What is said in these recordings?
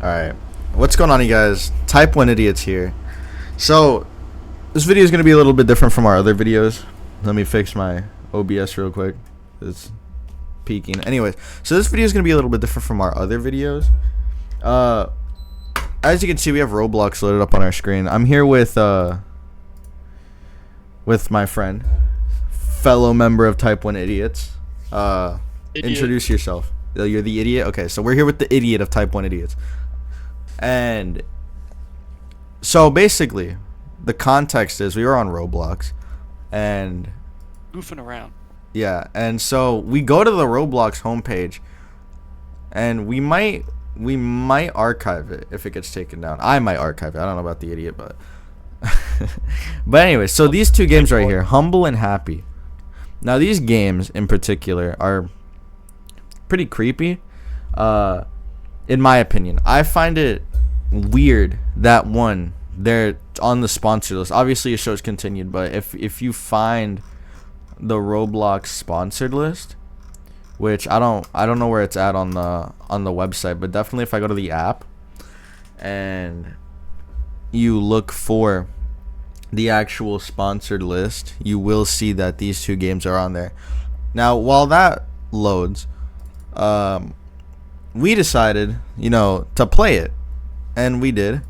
Alright, what's going on, you guys? Type1 Idiots here. So, this video is going to be a little bit different from our other videos. Let me fix my OBS real quick. It's peaking. Anyways, so this video is going to be a little bit different from our other videos. As you can see, we have Roblox loaded up on our screen. I'm here with my friend, fellow member of Type1 Idiots. Introduce yourself. You're the idiot? Okay, so we're here with the idiot of Type1 Idiots. And so basically, the context is we were on Roblox and goofing around. Yeah, and so we go to the Roblox homepage and we might archive it if it gets taken down. I might archive it. I don't know about the idiot, but but anyway, so these two games right here, Humble and Happy. Now these games in particular are pretty creepy. In my opinion, I find it weird that they're on the sponsor list. Obviously, it shows continued, but if you find the Roblox sponsored list, which I don't know where it's at on the website, but definitely if I go to the app and you look for the actual sponsored list, you will see that these two games are on there. Now, while that loads, we decided, to play it, and we did,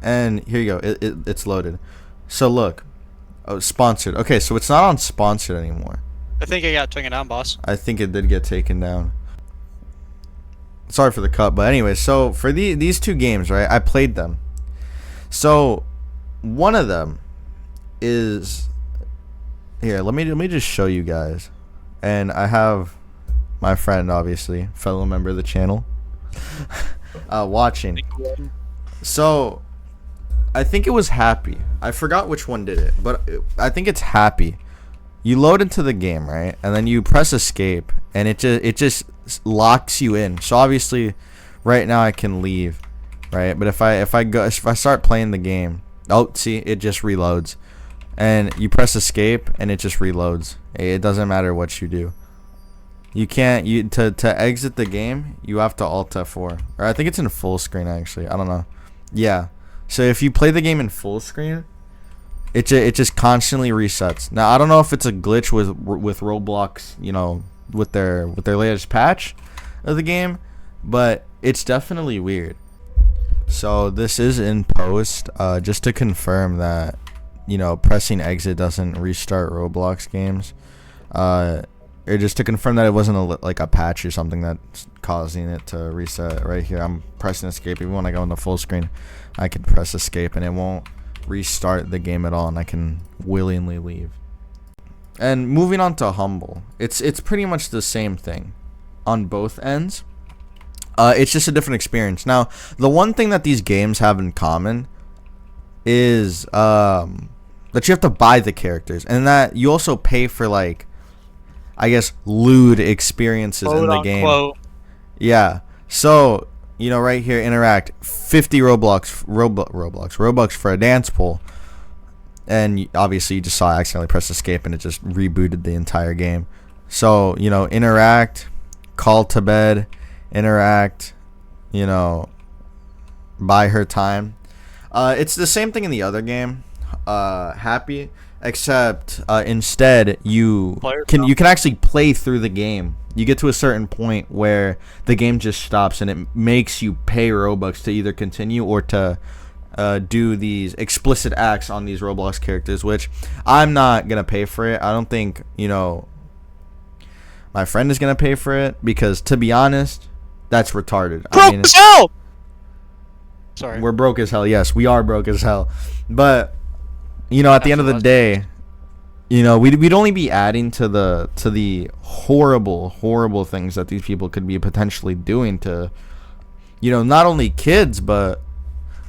and here you go. It's loaded. So look, sponsored. Okay, so it's not on sponsored anymore. I think it got taken down, boss. I think it did get taken down. Sorry for the cut, but anyway, so for these two games, right? I played them. So one of them is here. Let me just show you guys, and I have my friend, obviously, fellow member of the channel, watching. So, I think it was Happy. I forgot which one did it, but I think it's Happy. You load into the game, right? And then you press escape, and it just locks you in. So obviously, right now I can leave, right? But if I start playing the game, oh, see, it just reloads. And you press escape, and it just reloads. It doesn't matter what you do. You can't to exit the game, you have to Alt F4. Or I think it's in full screen, actually. I don't know. Yeah. So if you play the game in full screen, it just constantly resets. Now I don't know if it's a glitch with Roblox, with their latest patch of the game, but it's definitely weird. So this is in post, just to confirm that pressing exit doesn't restart Roblox games. Or just to confirm that it wasn't a patch or something that's causing it to reset. Right here, I'm pressing escape. Even when I go into full screen, I can press escape and it won't restart the game at all, and I can willingly leave. And moving on to Humble, it's pretty much the same thing on both ends. It's just a different experience. Now, the one thing that these games have in common is that you have to buy the characters, and that you also pay for, I guess, lewd experiences in the game. Unquote. Yeah. So, right here, interact, 50 Robux for a dance pool. And obviously you just saw I accidentally press escape and it just rebooted the entire game. So, interact, call to bed, interact, buy her time. It's the same thing in the other game, Happy. Except instead you can actually play through the game. You get to a certain point where the game just stops and it makes you pay Robux to either continue or to do these explicit acts on these Roblox characters, which I'm not gonna pay for it. I don't think my friend is gonna pay for it, because to be honest, that's retarded. Broke as hell. Sorry, we're broke as hell. Yes, we are broke as hell, but at the end of the day, we'd only be adding to the horrible things that these people could be potentially doing to, not only kids, but,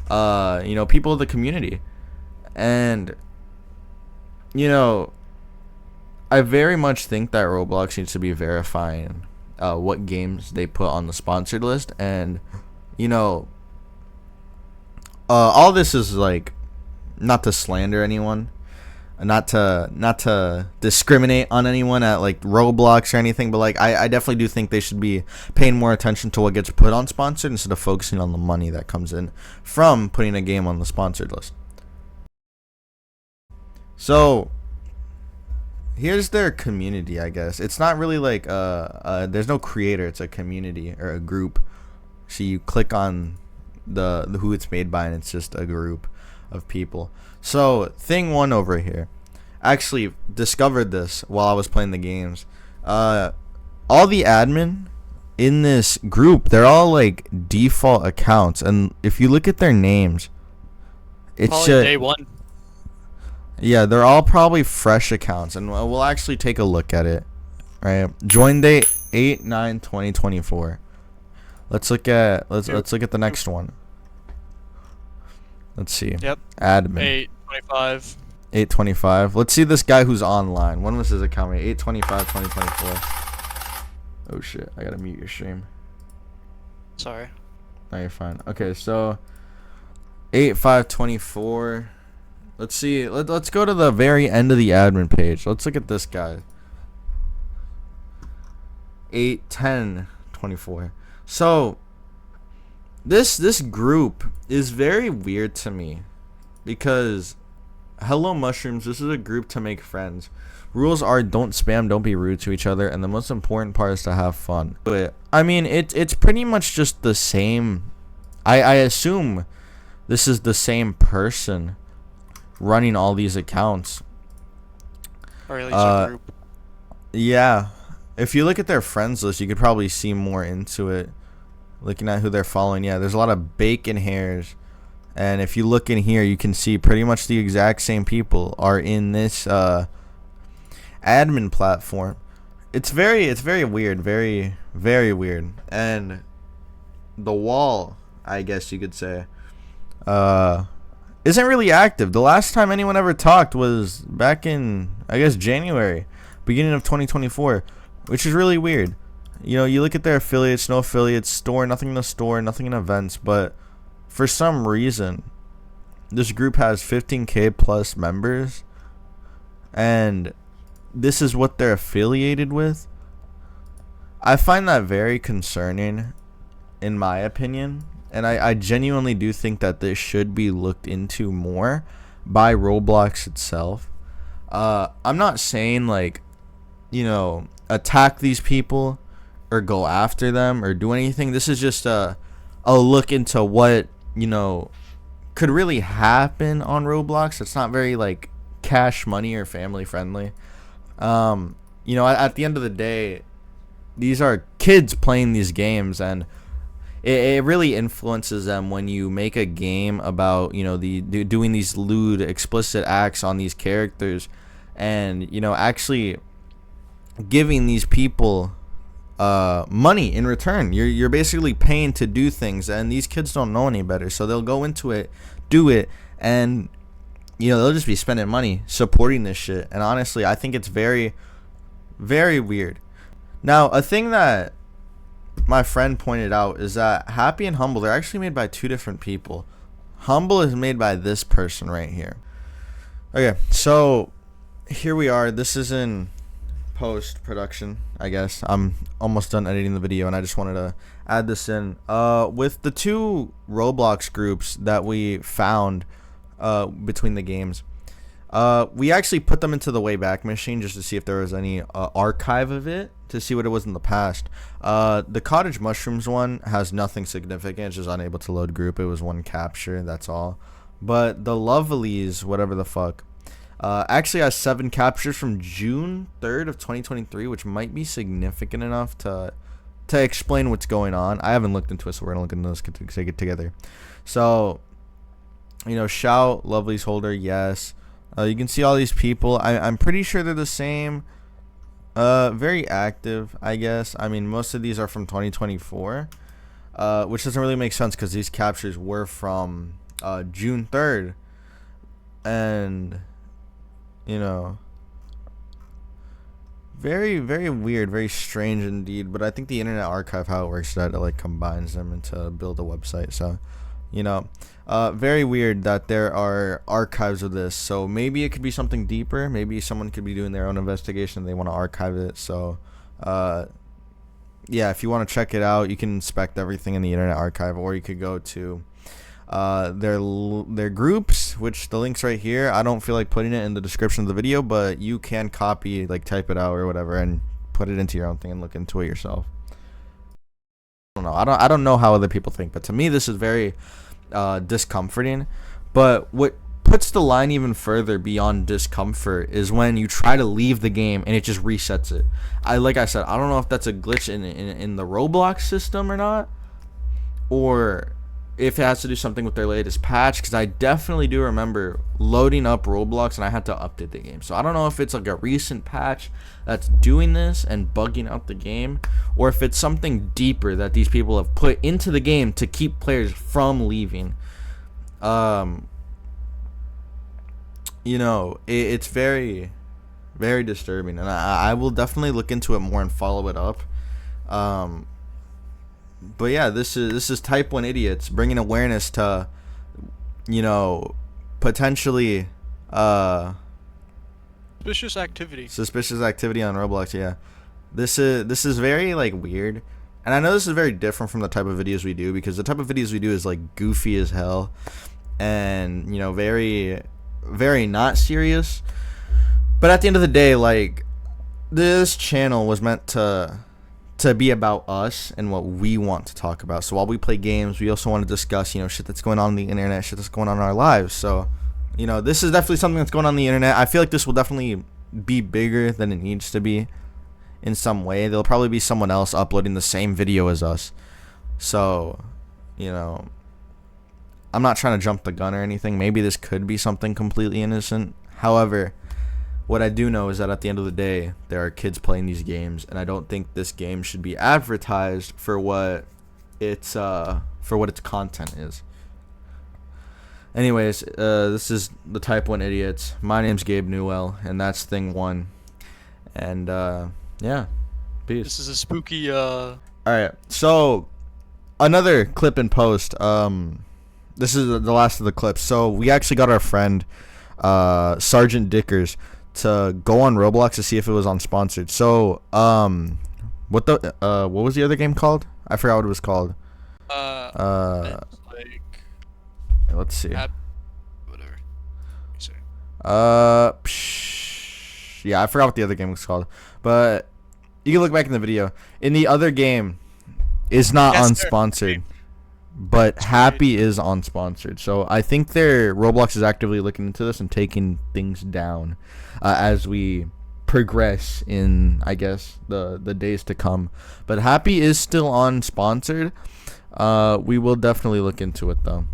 people of the community. And, I very much think that Roblox needs to be verifying what games they put on the sponsored list. And, all this is, not to slander anyone, not to discriminate on anyone at like Roblox or anything, but like I definitely do think they should be paying more attention to what gets put on sponsored instead of focusing on the money that comes in from putting a game on the sponsored list. So here's their community, I guess. It's not really like there's no creator, it's a community or a group. So you click on the who it's made by and it's just a group of people. So thing one over here, I actually discovered this while I was playing the games. All the admin in this group, they're all like default accounts, and if you look at their names, it's Probably day one. yeah, they're all probably fresh accounts, and we'll actually take a look at it. Right, join date 8/9/2024. Let's look at let's look at the next one. Let's see. Yep. Admin. 8/25. 8/25. Let's see this guy who's online. When was his account? 8/25/2024. Oh shit! I gotta mute your stream. Sorry. No, you're fine. Okay, so 8/5/24. Let's see. Let's go to the very end of the admin page. Let's look at this guy. 8/10/24. So this group is very weird to me because hello mushrooms, this is a group to make friends. Rules are don't spam, don't be rude to each other, and the most important part is to have fun. But I mean it's pretty much just the same. I assume this is the same person running all these accounts. Or at least a group. Yeah. If you look at their friends list, you could probably see more into it. Looking at who they're following, yeah, there's a lot of bacon hairs, and if you look in here, you can see pretty much the exact same people are in this admin platform. It's very weird, very weird, and the wall, I guess you could say, isn't really active. The last time anyone ever talked was back in, I guess, January, beginning of 2024, which is really weird. You know, you look at their affiliates, no affiliates, store, nothing in the store, nothing in events, but for some reason, this group has 15K plus members, and this is what they're affiliated with. I find that very concerning, in my opinion, and I genuinely do think that this should be looked into more by Roblox itself. I'm not saying, like, you know, attack these people or go after them or do anything. This is just a look into what, you know, could really happen on Roblox. It's not very like cash money or family friendly. You know, at the end of the day, these are kids playing these games, and it really influences them when you make a game about, you know, doing these lewd explicit acts on these characters, and, you know, actually giving these people money in return. You're basically paying to do things, and these kids don't know any better, so they'll go into it, do it, and, you know, they'll just be spending money supporting this shit. And honestly, I think it's very weird. Now, a thing that my friend pointed out is that Happy and Humble, they're actually made by two different people. Humble is made by this person right here. Okay, so here we are. This is in post-production, I guess. I'm almost done editing the video, and I just wanted to add this in. With the two Roblox groups that we found between the games, we actually put them into the Wayback Machine just to see if there was any archive of it, to see what it was in the past. The Cottage Mushrooms one has nothing significant. It's just unable to load group. It was one capture, that's all. But the Lovelies, whatever the fuck, actually has 7 captures from June 3rd of 2023, which might be significant enough to explain what's going on. I haven't looked into it, so we're gonna look into this to take it together. So, you know, Shout, Lovely's holder, yes. You can see all these people. I'm pretty sure they're the same. Very active, I guess. I mean, most of these are from 2024, which doesn't really make sense because these captures were from June 3rd, and, you know, very weird, very strange indeed. But I think the Internet Archive, how it works, is that it like combines them into build a website. So Very weird that there are archives of this. So maybe it could be something deeper. Maybe someone could be doing their own investigation and they want to archive it. So yeah, if you want to check it out, you can inspect everything in the Internet Archive, or you could go to their groups, which the link's right here. I don't feel like putting it in the description of the video, but you can copy, like type it out or whatever, and put it into your own thing and look into it yourself. I don't know. I don't know how other people think, but to me this is very discomforting. But what puts the line even further beyond discomfort is when you try to leave the game and it just resets it. Like I said, I don't know if that's a glitch in the Roblox system or not, or if it has to do something with their latest patch, because I definitely do remember loading up Roblox and I had to update the game. So I don't know if it's like a recent patch that's doing this and bugging out the game, or if it's something deeper that these people have put into the game to keep players from leaving. It's very, very disturbing, and I will definitely look into it more and follow it up. But yeah, this is Type 1 Idiots bringing awareness to, potentially Suspicious activity on Roblox. Yeah, this is very like weird, and I know this is very different from the type of videos we do, because the type of videos we do is like goofy as hell, and very, very not serious. But at the end of the day, like, this channel was meant to be about us and what we want to talk about. So while we play games, we also want to discuss, shit that's going on the internet, shit that's going on in our lives. So, this is definitely something that's going on the internet. I feel like this will definitely be bigger than it needs to be in some way. There'll probably be someone else uploading the same video as us. So, I'm not trying to jump the gun or anything. Maybe this could be something completely innocent. However, what I do know is that at the end of the day, there are kids playing these games, and I don't think this game should be advertised for what its content is. Anyways, this is the Type 1 Idiots. My name's Gabe Newel, and that's thing 1. And yeah, peace. This is a spooky. All right, so another clip in post. This is the last of the clips. So we actually got our friend Sergeant Dickers to go on Roblox to see if it was unsponsored. So what was the other game called? I forgot what it was called. Let's see. Whatever. Yeah, I forgot what the other game was called. But you can look back in the video. In the other game, it's not unsponsored. But Happy is unsponsored. So I think Roblox is actively looking into this and taking things down as we progress in, I guess, the days to come. But Happy is still unsponsored. We will definitely look into it, though.